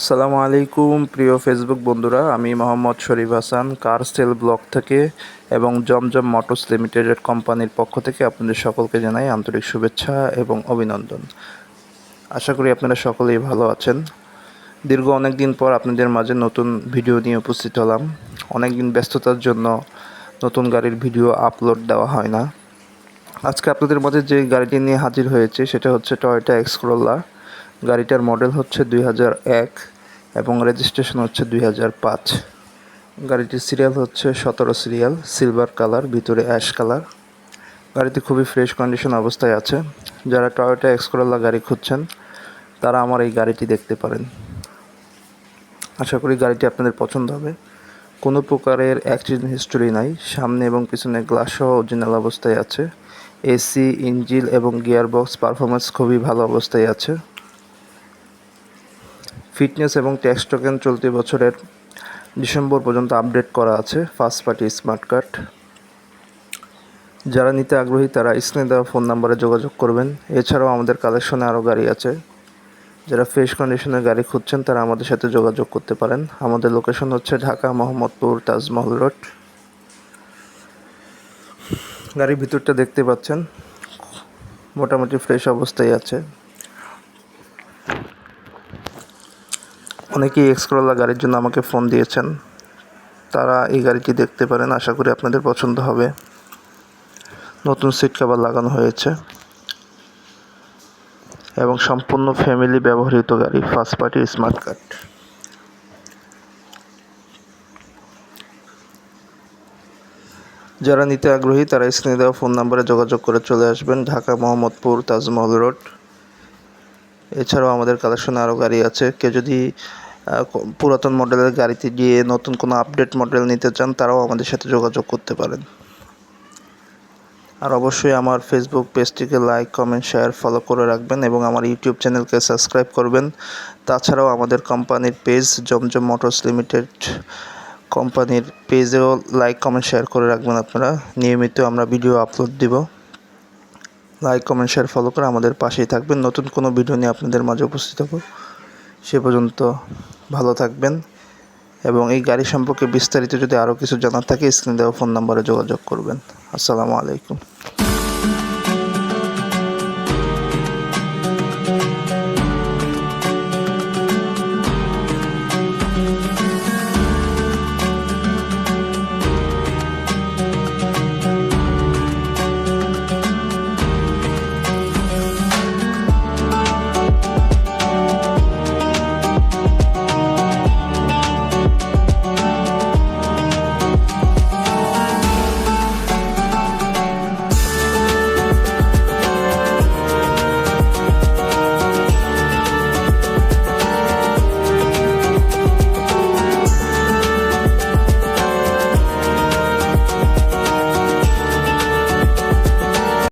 আসসালামু আলাইকুম প্রিয় ফেসবুক বন্ধুরা, আমি মোহাম্মদ শরীফ হাসান কার সেল ব্লগ থেকে এবং জমজম মোটরস লিমিটেডের কোম্পানির পক্ষ থেকে আপনাদের সকলকে জানাই আন্তরিক শুভেচ্ছা এবং অভিনন্দন। আশা করি আপনারা সকলেই ভালো আছেন। দীর্ঘ অনেক দিন পর আপনাদের মাঝে নতুন ভিডিও নিয়ে উপস্থিত হলাম। অনেক দিন ব্যস্ততার জন্য নতুন গাড়ির ভিডিও আপলোড দেওয়া হয় না। আজকে আপনাদের মাঝে যে গাড়িটি নিয়ে হাজির হয়েছে সেটা হচ্ছে টয়োটা এক্সকোরোলা। গাড়িটার মডেল হচ্ছে 2001 এবং রেজিস্ট্রেশন হচ্ছে 2005। গাড়িটির সিরিয়াল হচ্ছে 17 সিরিয়াল, সিলভার কালার, ভিতরে অ্যাশ কালার। গাড়িটি খুবই ফ্রেশ কন্ডিশন অবস্থায় আছে। যারা টয়োটা এক্সকোরোলা গাড়ি খুঁজছেন তারা আমার এই গাড়িটি দেখতে পারেন। আশা করি গাড়িটি আপনাদের পছন্দ হবে। কোনো প্রকারের অ্যাক্সিডেন্ট হিস্টোরি নাই। সামনে এবং পিছনে গ্লাস সহ অরিজিনাল অবস্থায় আছে। এসি, ইঞ্জিন এবং গিয়ার বক্স পারফরমেন্স খুবই ভালো অবস্থায় আছে। ফিটনেস এবং ট্যাক্স টোকেন চলতি বছরের ডিসেম্বর পর্যন্ত আপডেট করা আছে। First party smart card. যারা নিতে আগ্রহী তারা স্ক্রিনে দেওয়া ফোন নাম্বারে যোগাযোগ করবেন। এছাড়াও আমাদের কালেকশনে আরও গাড়ি আছে। যারা ফ্রেশ কন্ডিশনের গাড়ি খুঁজছেন তারা আমাদের সাথে যোগাযোগ করতে পারেন। আমাদের লোকেশন হচ্ছে ঢাকা মোহাম্মদপুর তাজমহল রোড। গাড়ির ভিতরটা দেখতে পাচ্ছেন, মোটামুটি ফ্রেশ অবস্থায় আছে। অনেকেই এক্সকোরোলা গাড়ির জন্য আমাকে ফোন দিয়েছেন, তারা এই গাড়িটি দেখতে পারেন। আশা করি আপনাদের পছন্দ হবে। নতুন সিট কভার লাগানো হয়েছে এবং সম্পূর্ণ ফ্যামিলি ব্যবহৃত গাড়ি, ফার্স্ট পার্টি স্মার্ট কার্ড। যারা নিতে আগ্রহী তারা স্ক্রিনে দেওয়া ফোন নাম্বারে যোগাযোগ করে চলে আসবেন, ঢাকা মোহাম্মদপুর তাজমহল রোড। এছাড়াও আমাদের কালেকশনে আরও গাড়ি আছে। কেউ যদি পুরাতন মডেলের গাড়িতে গিয়ে নতুন কোনো আপডেট মডেল নিতে চান তারাও আমাদের সাথে যোগাযোগ করতে পারেন। আর অবশ্যই আমার ফেসবুক পেজটিকে লাইক, কমেন্ট, শেয়ার, ফলো করে রাখবেন এবং আমার ইউটিউব চ্যানেলকে সাবস্ক্রাইব করবেন। তাছাড়াও আমাদের কোম্পানির পেজ জমজম মোটরস লিমিটেড কোম্পানির পেজেও লাইক, কমেন্ট, শেয়ার করে রাখবেন আপনারা। নিয়মিত আমরা ভিডিও আপলোড দিব। লাইক, কমেন্ট, শেয়ার, ফলো করে আমাদের পাশেই থাকবেন। নতুন কোনো ভিডিও নিয়ে আপনাদের মাঝে উপস্থিত হব। সে পর্যন্ত ভালো থাকবেন এবং এই গাড়ি সম্পর্কে বিস্তারিত যদি আরও কিছু জানার থাকে স্ক্রিনে দেওয়া ফোন নাম্বারে যোগাযোগ করবেন। আসসালামু আলাইকুম।